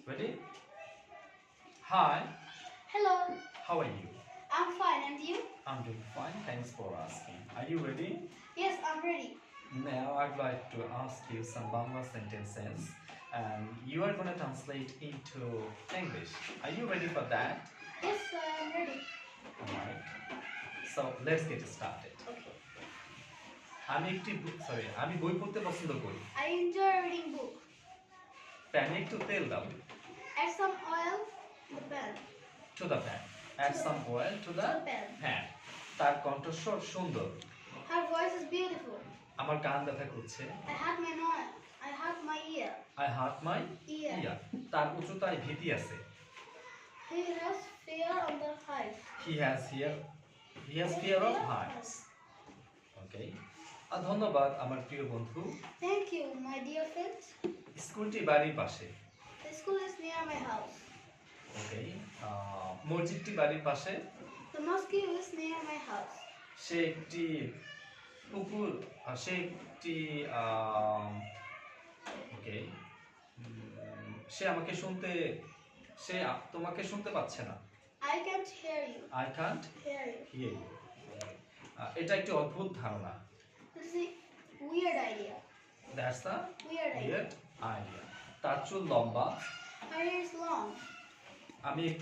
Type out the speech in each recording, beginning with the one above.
Ready? Hi, Hello, how are you? I'm fine, and you? I'm doing fine, thanks for asking. Are you ready? Yes, I'm ready. Now I'd like to ask you some Bangla sentences and you are going to translate into English. Are you ready for that? Yes, I'm ready. Alright. So let's get started. Okay. আমি বই পড়তে পছন্দ করি। I enjoy reading book. প্যানে একটু তেল দাও। Add some oil to the pan. To the pan. Add some oil to the pan. তার কণ্ঠস্বর সুন্দর। Her voice is beautiful. আমার কান ব্যথা করছে। I hurt my nose. I hurt my ear. I hurt my ear. তার উচ্চতায় ভীতি আছে। He has fear of the heights. He has fear of heights. Okay. ধন্যবাদ আমার প্রিয় বন্ধু। Thank you, my dear friend. স্কুলটি বাড়ির পাশে। The school is near my house. Okay. মসজিদটি বাড়ির পাশে। The mosque is near my house. সে একটি পুকুর সে একটি ওকে সে তোমাকে শুনতে পাচ্ছে না। I can't hear you. I can't hear you. এটা একটি অদ্ভুত ধারণা। This is a weird idea. That's the Weird idea. তার চুল লম্বা। Her hair is long. আমি এক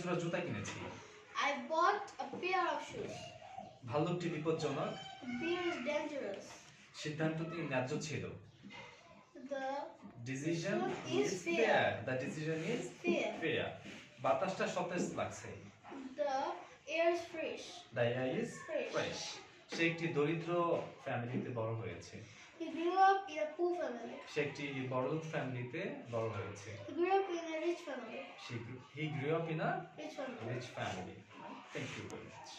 জোড়া জুতা কিনেছি। I bought a pair of shoes. ভাল্লুকটি বিপজ্জনক। The bear is dangerous. সিদ্ধান্তটি ন্যায্য ছিল। The decision is fair. The decision is fair. বাতাসটা সতেজ লাগছে। The air is fresh. The air is fresh. সে একটি দরিদ্র ফ্যামিলিতে বড় হয়েছে। He grew up in a poor family. সে একটি বড়লোক ফ্যামিলিতে বড় হয়েছে। He grew up in a rich family. He grew up in a Rich family. rich family. Thank you very much.